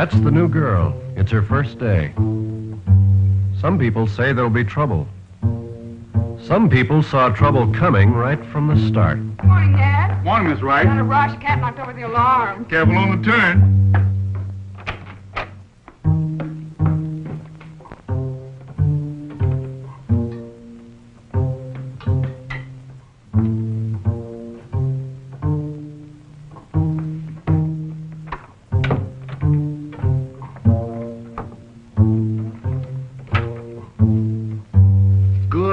That's the new girl. It's her first day. Some people say there'll be trouble. Some people saw trouble coming right from the start. Good morning, Dad. Morning, Miss Wright. Got a rush. Cat knocked over the alarm. Careful on the turn.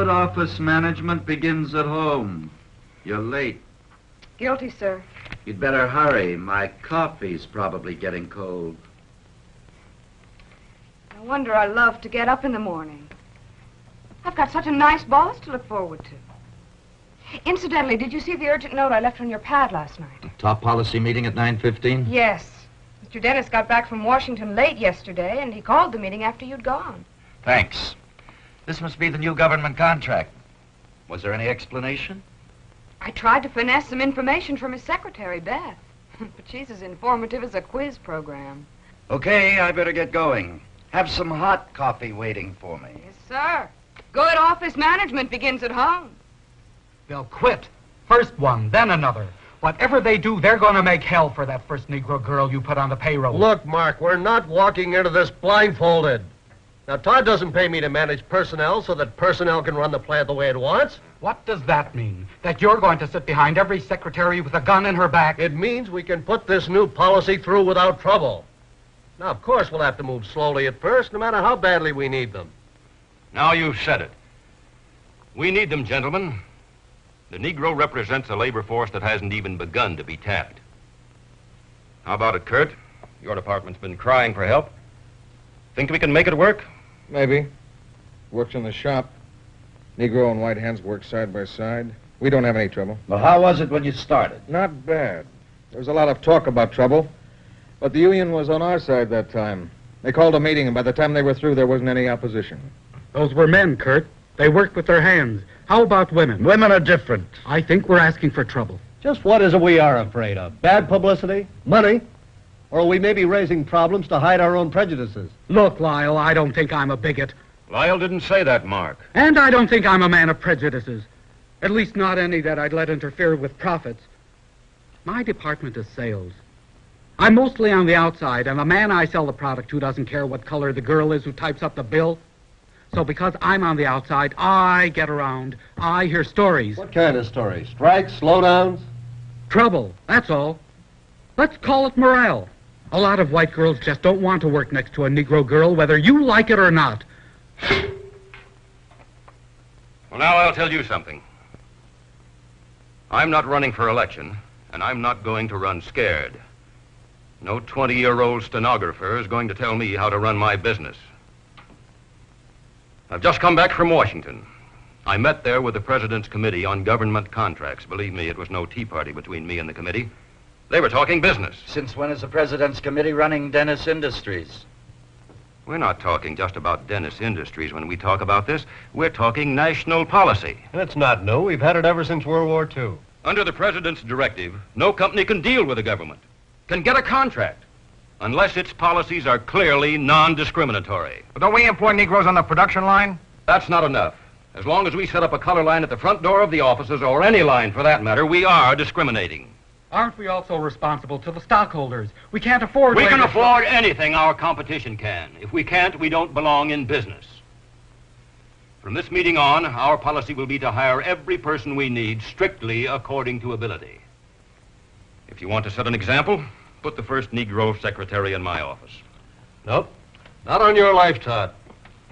Office management begins at home. You're late. Guilty, sir. You'd better hurry. My coffee's probably getting cold. No wonder I love to get up in the morning. I've got such a nice boss to look forward to. Incidentally, did you see the urgent note I left on your pad last night? Top policy meeting at 9:15? Yes. Mr. Dennis got back from Washington late yesterday, and he called the meeting after you'd gone. Thanks. This must be the new government contract. Was there any explanation? I tried to finesse some information from his secretary, Beth. But she's as informative as a quiz program. Okay, I better get going. Have some hot coffee waiting for me. Yes, sir. Good office management begins at home. They'll quit. First one, then another. Whatever they do, they're going to make hell for that first Negro girl you put on the payroll. Look, Mark, we're not walking into this blindfolded. Now, Todd doesn't pay me to manage personnel so that personnel can run the plant the way it wants. What does that mean? That you're going to sit behind every secretary with a gun in her back? It means we can put this new policy through without trouble. Now, of course, we'll have to move slowly at first, no matter how badly we need them. Now you've said it. We need them, gentlemen. The Negro represents a labor force that hasn't even begun to be tapped. How about it, Kurt? Your department's been crying for help. Think we can make it work? Maybe. Works in the shop. Negro and white hands work side by side. We don't have any trouble. Well, how was it when you started? Not bad. There was a lot of talk about trouble, but the union was on our side that time. They called a meeting, and by the time they were through, there wasn't any opposition. Those were men, Kurt. They worked with their hands. How about women? Women are different. I think we're asking for trouble. Just what is it we are afraid of? Bad publicity? Money? Or are we maybe raising problems to hide our own prejudices? Look, Lyle, I don't think I'm a bigot. Lyle didn't say that, Mark. And I don't think I'm a man of prejudices. At least not any that I'd let interfere with profits. My department is sales. I'm mostly on the outside, and the man I sell the product to doesn't care what color the girl is who types up the bill. So because I'm on the outside, I get around. I hear stories. What kind of stories? Strikes? Slowdowns? Trouble, that's all. Let's call it morale. A lot of white girls just don't want to work next to a Negro girl, whether you like it or not. Well, now I'll tell you something. I'm not running for election, and I'm not going to run scared. No 20-year-old stenographer is going to tell me how to run my business. I've just come back from Washington. I met there with the President's Committee on Government Contracts. Believe me, it was no tea party between me and the committee. They were talking business. Since when is the President's Committee running Dennis Industries? We're not talking just about Dennis Industries when we talk about this. We're talking national policy. And it's not new. We've had it ever since World War II. Under the President's directive, no company can deal with the government, can get a contract, unless its policies are clearly non-discriminatory. But don't we import Negroes on the production line? That's not enough. As long as we set up a color line at the front door of the offices, or any line for that matter, we are discriminating. Aren't we also responsible to the stockholders? We can't afford... We can afford anything our competition can. If we can't, we don't belong in business. From this meeting on, our policy will be to hire every person we need strictly according to ability. If you want to set an example, put the first Negro secretary in my office. Nope. Not on your life, Todd.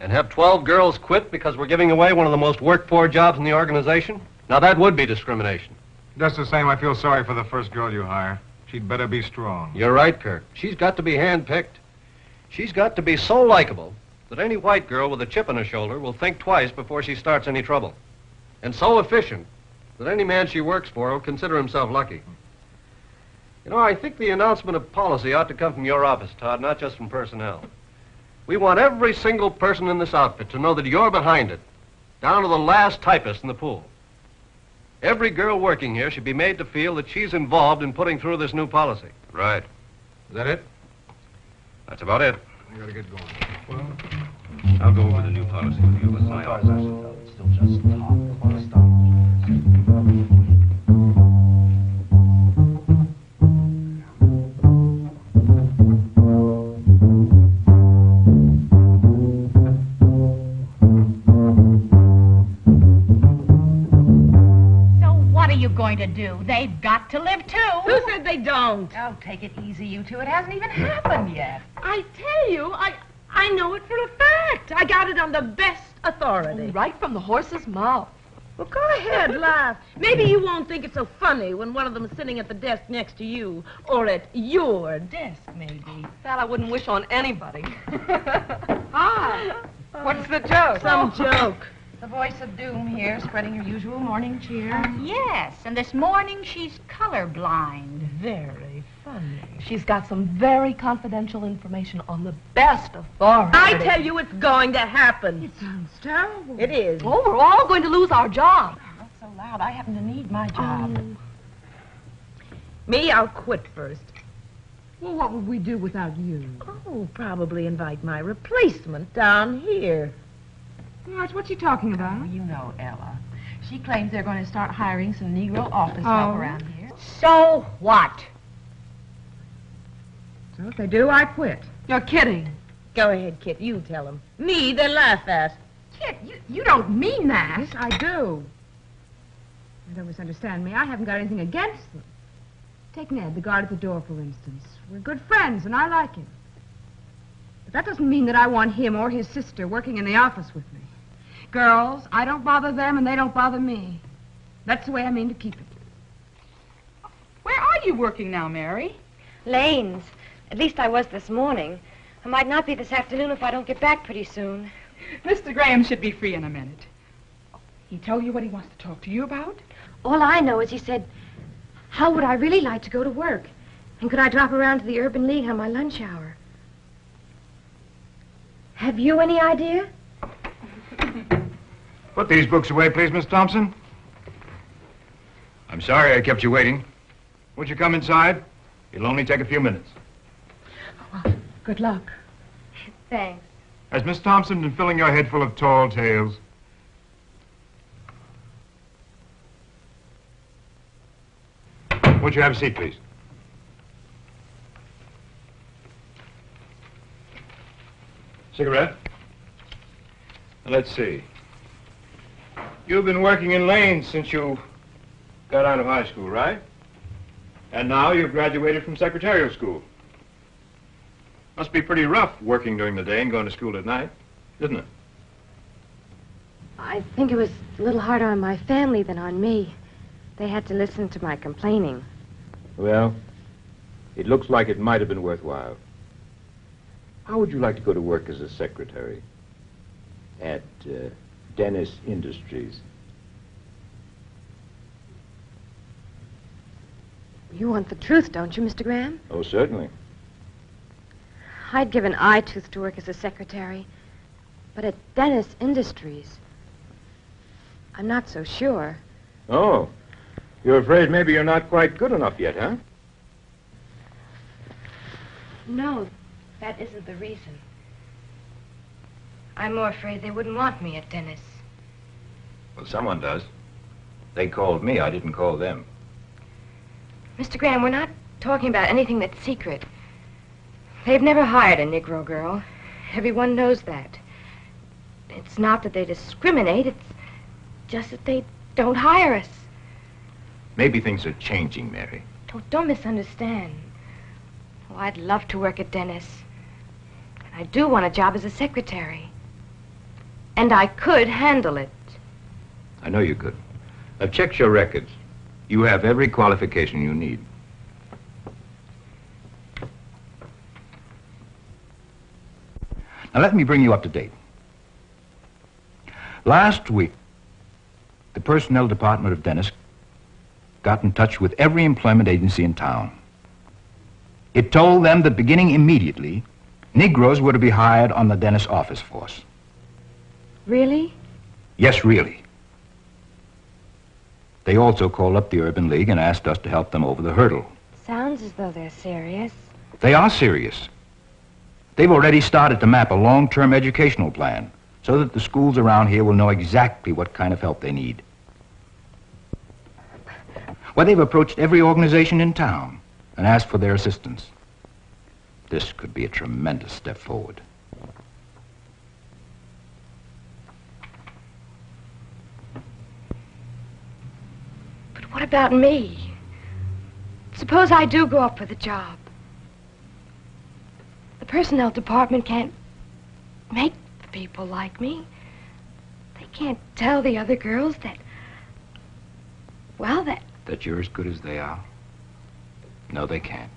And have 12 girls quit because we're giving away one of the most worked-for jobs in the organization? Now, that would be discrimination. Just the same, I feel sorry for the first girl you hire. She'd better be strong. You're right, Kirk. She's got to be hand-picked. She's got to be so likable that any white girl with a chip on her shoulder will think twice before she starts any trouble. And so efficient that any man she works for will consider himself lucky. You know, I think the announcement of policy ought to come from your office, Todd, not just from personnel. We want every single person in this outfit to know that you're behind it, down to the last typist in the pool. Every girl working here should be made to feel that she's involved in putting through this new policy. Right. Is that it? That's about it. I gotta get going. I'll go over the new policy with you in my office. It's still just talk. Going to do? They've got to live too. Who said they don't? Oh, take it easy, you two. It hasn't even happened yet. I tell you, I know it for a fact. I got it on the best authority. Right from the horse's mouth. Well, go ahead, laugh. Maybe you won't think it's so funny when one of them is sitting at the desk next to you, or at your desk, maybe. That I wouldn't wish on anybody. Hi. What's the joke? Some joke. The voice of doom here, spreading her usual morning cheer. Yes, and this morning she's colorblind. Very funny. She's got some very confidential information on the best authority. I tell you, it's going to happen. It sounds terrible. It is. Oh, we're all going to lose our jobs. Not so loud. I happen to need my job. Me, I'll quit first. Well, what would we do without you? Oh, probably invite my replacement down here. Marge, what's she talking about? Oh, you know Ella. She claims they're going to start hiring some Negro office help around here. So what? So if they do, I quit. You're kidding. Go ahead, Kit. You tell them. Me, they laugh at. Kit, you don't mean that. Yes, I do. Don't misunderstand me. I haven't got anything against them. Take Ned, the guard at the door, for instance. We're good friends, and I like him. But that doesn't mean that I want him or his sister working in the office with me. Girls, I don't bother them, and they don't bother me. That's the way I mean to keep it. Where are you working now, Mary? Lane's. At least I was this morning. I might not be this afternoon if I don't get back pretty soon. Mr. Graham should be free in a minute. He told you what he wants to talk to you about? All I know is he said, how would I really like to go to work? And could I drop around to the Urban League on my lunch hour? Have you any idea? Put these books away, please, Miss Thompson. I'm sorry I kept you waiting. Won't you come inside? It'll only take a few minutes. Good luck. Thanks. Has Miss Thompson been filling your head full of tall tales? Won't you have a seat, please? Cigarette? Let's see. You've been working in Lane's since you got out of high school, right? And now you've graduated from secretarial school. Must be pretty rough working during the day and going to school at night, isn't it? I think it was a little harder on my family than on me. They had to listen to my complaining. Well, it looks like it might have been worthwhile. How would you like to go to work as a secretary at Dennis Industries? You want the truth, don't you, Mr. Graham? Oh, certainly. I'd give an eye tooth to work as a secretary. But at Dennis Industries, I'm not so sure. Oh, you're afraid maybe you're not quite good enough yet, huh? No, that isn't the reason. I'm more afraid they wouldn't want me at Dennis. Well, someone does. They called me. I didn't call them. Mr. Graham, we're not talking about anything that's secret. They've never hired a Negro girl. Everyone knows that. It's not that they discriminate, it's just that they don't hire us. Maybe things are changing, Mary. Don't misunderstand. Oh, I'd love to work at Dennis. And I do want a job as a secretary. And I could handle it. I know you could. I've checked your records. You have every qualification you need. Now, let me bring you up to date. Last week, the personnel department of Dennis got in touch with every employment agency in town. It told them that beginning immediately, Negroes were to be hired on the Dennis office force. Really? Yes, really. They also called up the Urban League and asked us to help them over the hurdle. Sounds as though they're serious. They are serious. They've already started to map a long-term educational plan so that the schools around here will know exactly what kind of help they need. Well, they've approached every organization in town and asked for their assistance. This could be a tremendous step forward. But what about me? Suppose I do go up for the job. The personnel department can't make the people like me. They can't tell the other girls that, well, that you're as good as they are? No, they can't.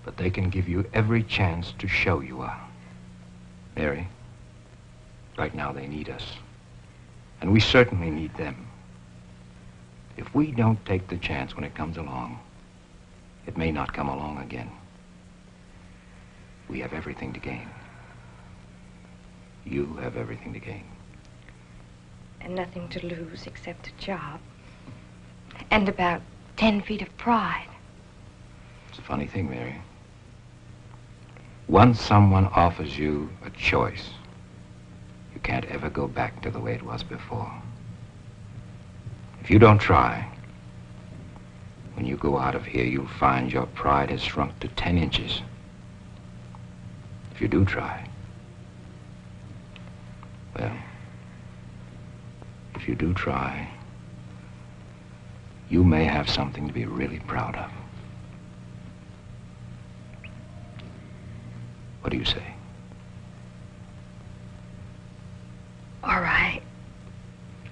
But they can give you every chance to show you are. Mary, right now they need us. And we certainly need them. If we don't take the chance when it comes along, it may not come along again. We have everything to gain. You have everything to gain. And nothing to lose except a job. And about 10 feet of pride. It's a funny thing, Mary. Once someone offers you a choice, you can't ever go back to the way it was before. If you don't try, when you go out of here, you'll find your pride has shrunk to 10 inches. If you do try, well, if you do try, you may have something to be really proud of. What do you say? All right.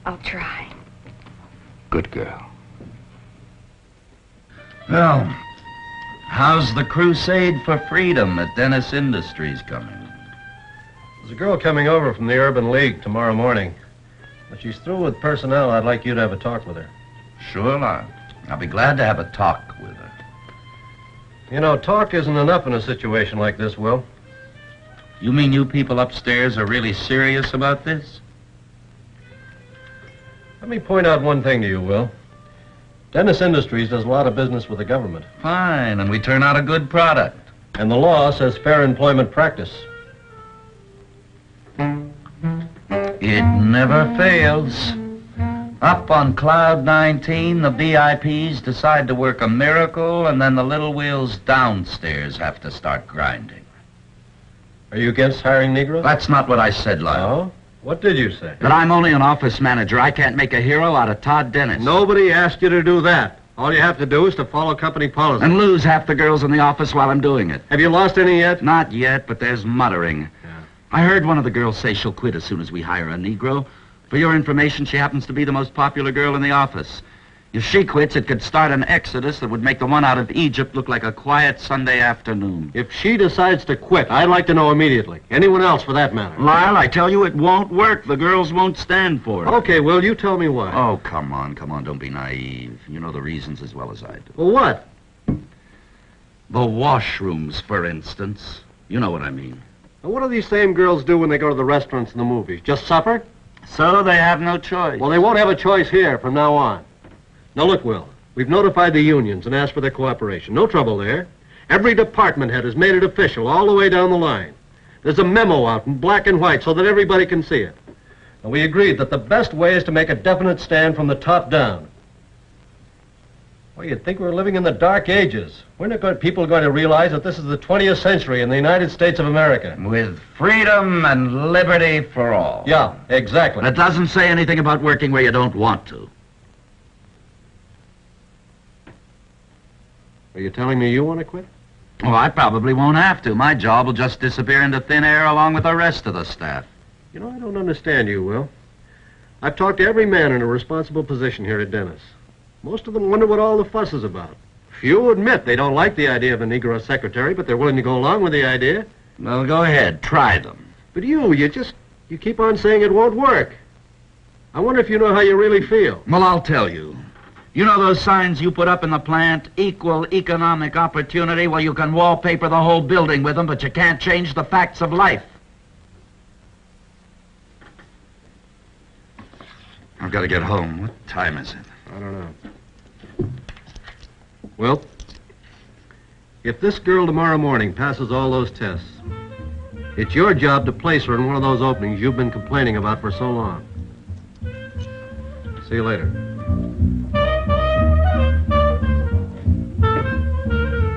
I'll try. Good girl. Well, how's the crusade for freedom at Dennis Industries coming? There's a girl coming over from the Urban League tomorrow morning. When she's through with personnel, I'd like you to have a talk with her. Sure, I'll be glad to have a talk with her. You know, talk isn't enough in a situation like this, Will. You mean you people upstairs are really serious about this? Let me point out one thing to you, Will. Dennis Industries does a lot of business with the government. Fine, and we turn out a good product. And the law says fair employment practice. It never fails. Up on Cloud 19, the VIPs decide to work a miracle, and then the little wheels downstairs have to start grinding. Are you against hiring Negroes? That's not what I said, Lyle. Oh? What did you say? That I'm only an office manager. I can't make a hero out of Todd Dennis. Nobody asked you to do that. All you have to do is to follow company policy. And lose half the girls in the office while I'm doing it. Have you lost any yet? Not yet, but there's muttering. Yeah. I heard one of the girls say she'll quit as soon as we hire a Negro. For your information, she happens to be the most popular girl in the office. If she quits, it could start an exodus that would make the one out of Egypt look like a quiet Sunday afternoon. If she decides to quit, I'd like to know immediately. Anyone else, for that matter. Lyle, I tell you, it won't work. The girls won't stand for it. Okay, Will, you tell me why. Oh, come on, don't be naive. You know the reasons as well as I do. Well, what? The washrooms, for instance. You know what I mean. Now, what do these same girls do when they go to the restaurants and the movies? Just suffer? So they have no choice. Well, they won't have a choice here from now on. Now, look, Will, we've notified the unions and asked for their cooperation. No trouble there. Every department head has made it official all the way down the line. There's a memo out in black and white so that everybody can see it. And we agreed that the best way is to make a definite stand from the top down. Well, you'd think we were living in the dark ages. When are people going to realize that this is the 20th century in the United States of America? With freedom and liberty for all. Yeah, exactly. It doesn't say anything about working where you don't want to. Are you telling me you want to quit? Oh, I probably won't have to. My job will just disappear into thin air along with the rest of the staff. You know, I don't understand you, Will. I've talked to every man in a responsible position here at Dennis. Most of them wonder what all the fuss is about. Few admit they don't like the idea of a Negro secretary, but they're willing to go along with the idea. Well, go ahead. Try them. But you keep on saying it won't work. I wonder if you know how you really feel. Well, I'll tell you. You know those signs you put up in the plant? Equal economic opportunity? Well, you can wallpaper the whole building with them, but you can't change the facts of life. I've got to get home. What time is it? I don't know. Well, if this girl tomorrow morning passes all those tests, It's your job to place her in one of those openings you've been complaining about for so long. See you later.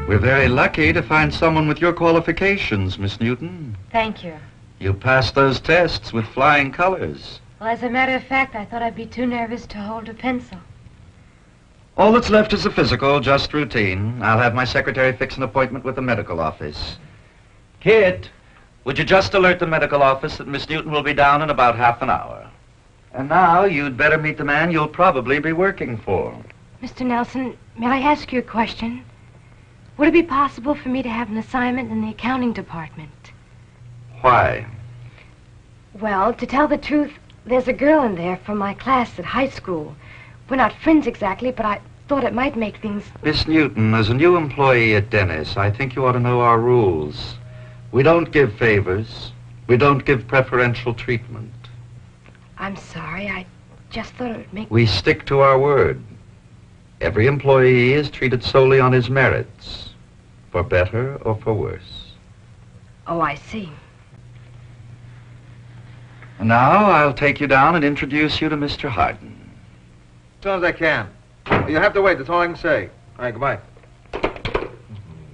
We're very lucky to find someone with your qualifications, Miss Newton. Thank you. You passed those tests with flying colors. Well, as a matter of fact, I thought I'd be too nervous to hold a pencil. All that's left is the physical, just routine. I'll have my secretary fix an appointment with the medical office. Kit, would you just alert the medical office that Miss Newton will be down in about half an hour? And now you'd better meet the man you'll probably be working for. Mr. Nelson, may I ask you a question? Would it be possible for me to have an assignment in the accounting department? Why? Well, to tell the truth, there's a girl in there from my class at high school. We're not friends exactly, but I thought it might make things... Miss Newton, as a new employee at Dennis, I think you ought to know our rules. We don't give favors. We don't give preferential treatment. I'm sorry, I just thought it would make... We stick to our word. Every employee is treated solely on his merits, for better or for worse. Oh, I see. And now I'll take you down and introduce you to Mr. Harden. As soon as I can. You'll have to wait. That's all I can say. All right, goodbye.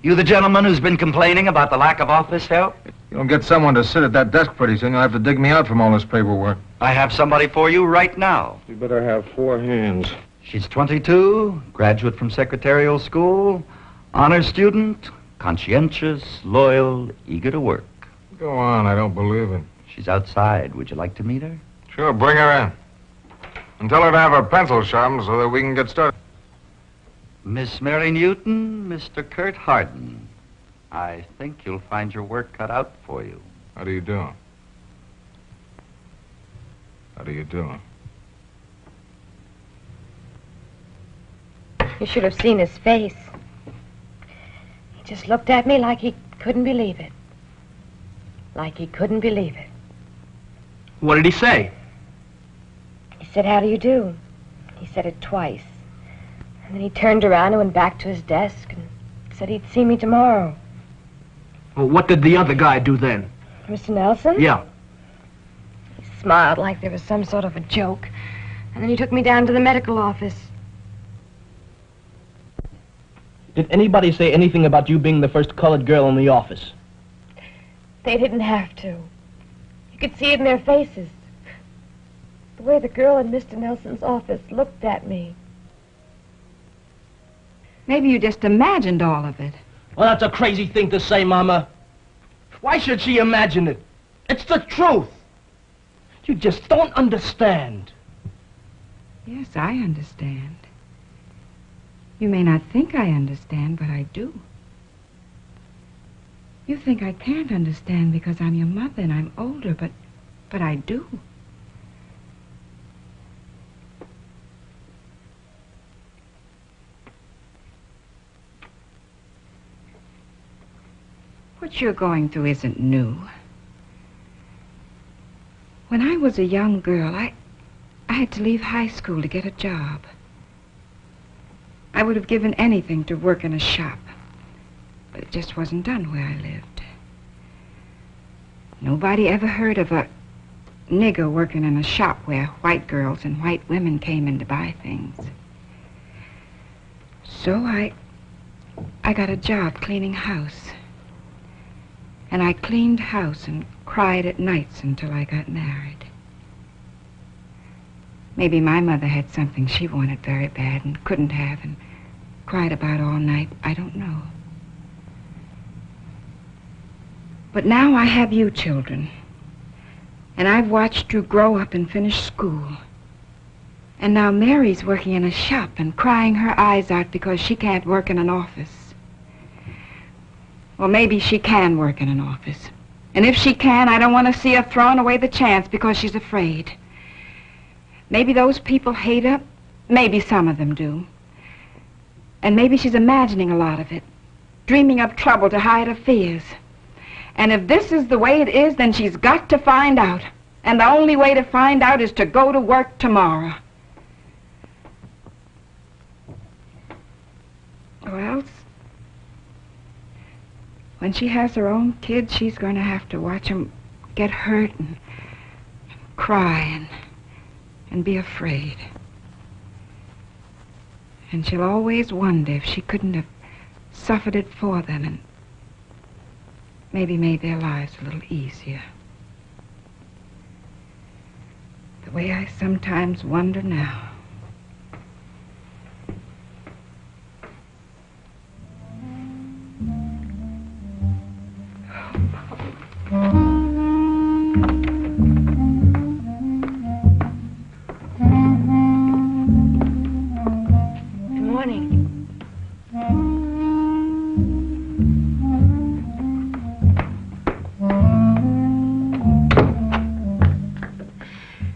You the gentleman who's been complaining about the lack of office help? You don't get someone to sit at that desk pretty soon, you'll have to dig me out from all this paperwork. I have somebody for you right now. You better have 4 hands. She's 22, graduate from secretarial school, honor student, conscientious, loyal, eager to work. Go on, I don't believe it. She's outside. Would you like to meet her? Sure, bring her in. And tell her to have her pencil sharpened so that we can get started. Miss Mary Newton, Mr. Kurt Harden. I think you'll find your work cut out for you. How do you do? How do you do? You should have seen his face. He just looked at me like he couldn't believe it. Like he couldn't believe it. What did he say? He said, "How do you do?" He said it twice. And then he turned around and went back to his desk and said he'd see me tomorrow. Well, what did the other guy do then? Mr. Nelson? Yeah. He smiled like there was some sort of a joke. And then he took me down to the medical office. Did anybody say anything about you being the first colored girl in the office? They didn't have to. You could see it in their faces. The way the girl in Mr. Nelson's office looked at me. Maybe you just imagined all of it. Well, that's a crazy thing to say, Mama. Why should she imagine it? It's the truth. You just don't understand. Yes, I understand. You may not think I understand, but I do. You think I can't understand because I'm your mother and I'm older, but I do. What you're going through isn't new. When I was a young girl, I had to leave high school to get a job. I would have given anything to work in a shop, but it just wasn't done where I lived. Nobody ever heard of a nigger working in a shop where white girls and white women came in to buy things. So I got a job cleaning house. And I cleaned house and cried at nights until I got married. Maybe my mother had something she wanted very bad and couldn't have and cried about all night. I don't know. But now I have you children. And I've watched you grow up and finish school. And now Mary's working in a shop and crying her eyes out because she can't work in an office. Well, maybe she can work in an office. And if she can, I don't want to see her throwing away the chance because she's afraid. Maybe those people hate her. Maybe some of them do. And maybe she's imagining a lot of it, dreaming up trouble to hide her fears. And if this is the way it is, then she's got to find out. And the only way to find out is to go to work tomorrow. Or else When she has her own kids, she's going to have to watch them get hurt and cry and be afraid. And she'll always wonder if she couldn't have suffered it for them and maybe made their lives a little easier. The way I sometimes wonder now.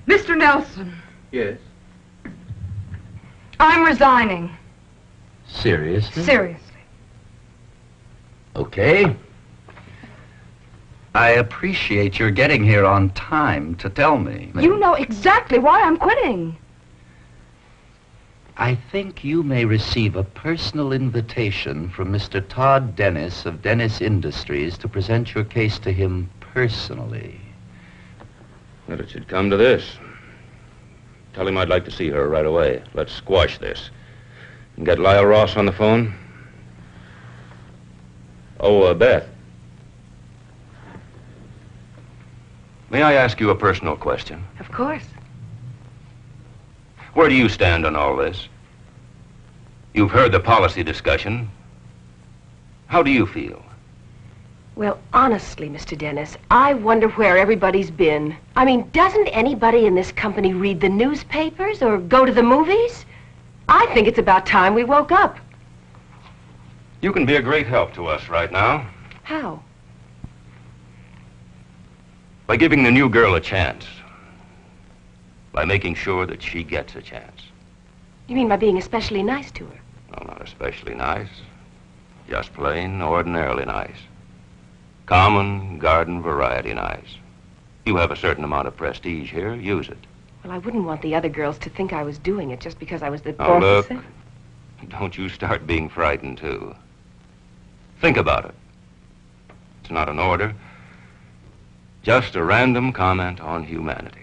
Mr. Nelson, Yes? I'm resigning. Seriously? Seriously. Okay. I appreciate your getting here on time to tell me. You know exactly why I'm quitting. I think you may receive a personal invitation from Mr. Todd Dennis of Dennis Industries to present your case to him personally. Well, it should come to this. Tell him I'd like to see her right away. Let's squash this. And get Lyle Ross on the phone. Oh, Beth. May I ask you a personal question? Of course. Where do you stand on all this? You've heard the policy discussion. How do you feel? Well, honestly, Mr. Dennis, I wonder where everybody's been. I mean, doesn't anybody in this company read the newspapers or go to the movies? I think it's about time we woke up. You can be a great help to us right now How? by giving the new girl a chance. By making sure that she gets a chance. You mean by being especially nice to her? No, not especially nice. Just plain, ordinarily nice. Common, garden variety nice. You have a certain amount of prestige here. Use it. Well, I wouldn't want the other girls to think I was doing it just because I was the Now, boss. look. Don't you start being frightened, too. Think about it. It's not an order. Just a random comment on humanity.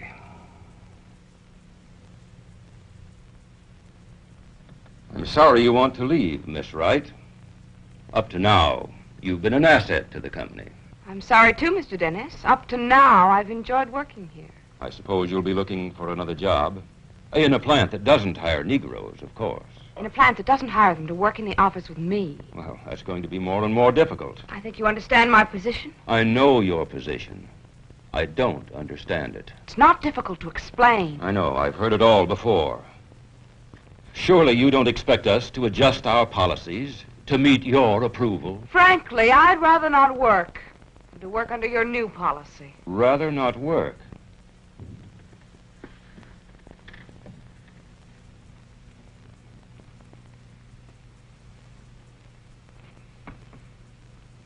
I'm sorry you want to leave, Miss Wright. Up to now, you've been an asset to the company. I'm sorry too, Mr. Dennis. Up to now, I've enjoyed working here. I suppose you'll be looking for another job. In a plant that doesn't hire Negroes, of course. In a plant that doesn't hire them to work in the office with me. Well, that's going to be more and more difficult. I think you understand my position. I know your position. I don't understand it. It's not difficult to explain. I know. I've heard it all before. Surely you don't expect us to adjust our policies to meet your approval? Frankly, I'd rather not work than to work under your new policy. Rather not work.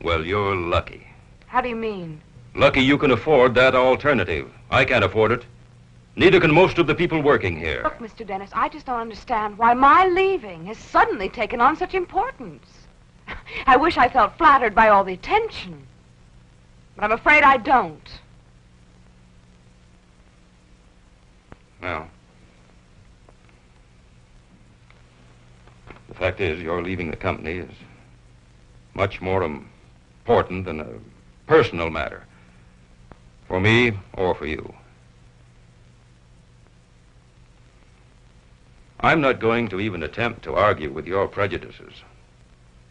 Well, you're lucky. How do you mean? Lucky you can afford that alternative. I can't afford it. Neither can most of the people working here. Look, Mr. Dennis, I just don't understand why my leaving has suddenly taken on such importance. I wish I felt flattered by all the attention. But I'm afraid I don't. Well, the fact is, your leaving the company is much more important than a personal matter. For me or for you. I'm not going to even attempt to argue with your prejudices.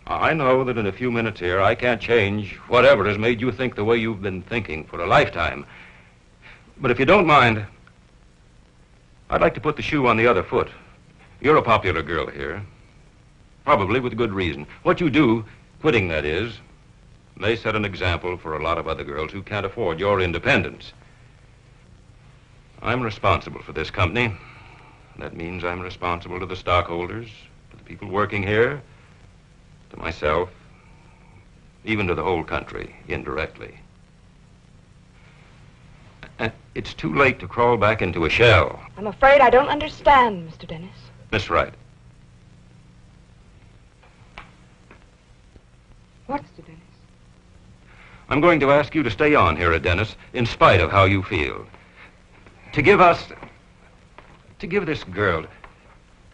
I know that in a few minutes here I can't change whatever has made you think the way you've been thinking for a lifetime. But if you don't mind, I'd like to put the shoe on the other foot. You're a popular girl here, probably with good reason. What you do, quitting that is, may set an example for a lot of other girls who can't afford your independence. I'm responsible for this company. That means I'm responsible to the stockholders, to the people working here, to myself, even to the whole country, indirectly. It's too late to crawl back into a shell. I'm afraid I don't understand, Mr. Dennis. Miss Wright. What, Mr. Dennis? I'm going to ask you to stay on here at Dennis in spite of how you feel. To give this girl,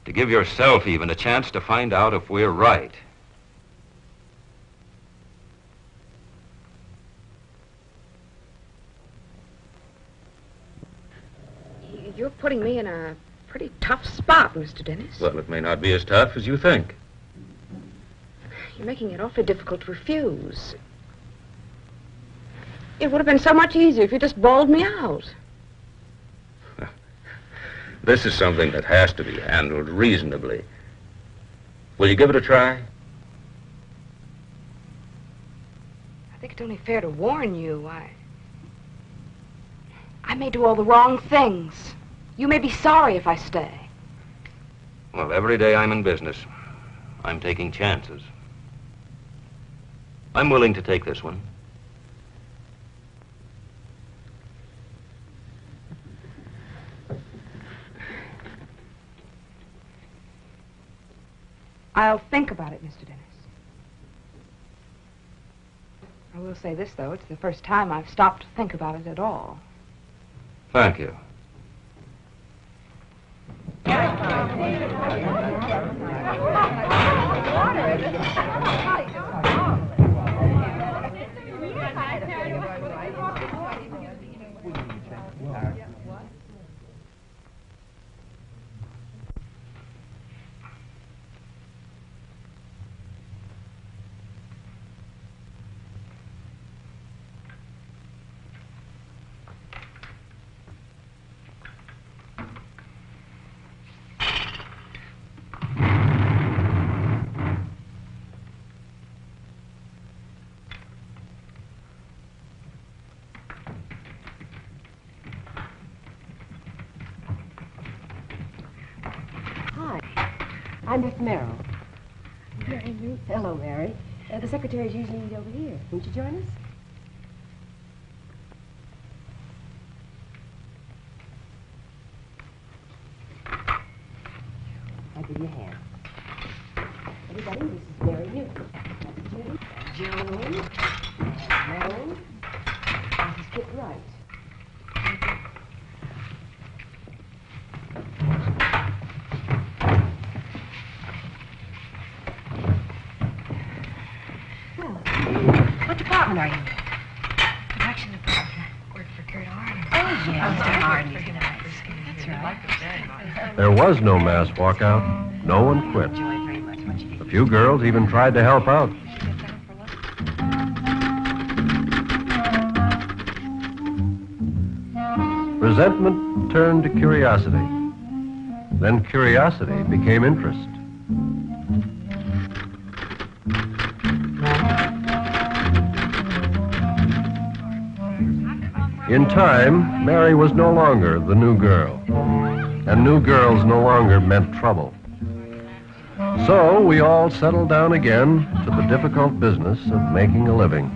to give yourself even a chance to find out if we're right. You're putting me in a pretty tough spot, Mr. Dennis. Well, it may not be as tough as you think. You're making it awfully difficult to refuse. It would have been so much easier if you just bawled me out. This is something that has to be handled reasonably. Will you give it a try? I think it's only fair to warn you. I may do all the wrong things. You may be sorry if I stay. Well, every day I'm in business, I'm taking chances. I'm willing to take this one. I'll think about it, Mr. Dennis. I will say this, though. It's the first time I've stopped to think about it at all. Thank you. I'm Miss Merrill. Mary Ruth. Hello, Mary. The secretary's usually over here. Won't you join us? I'll give you a hand. Everybody, this is Mary Newton. That's Judy. Joan. Marilyn. This is Kit Wright. What department are you in? Production department. Work for Kurt Arden. Oh, yeah. Mr. Arden. That's right. There was no mass walkout. No one quit. A few girls even tried to help out. Resentment turned to curiosity. Then curiosity became interest. In time, Mary was no longer the new girl, and new girls no longer meant trouble. So we all settled down again to the difficult business of making a living.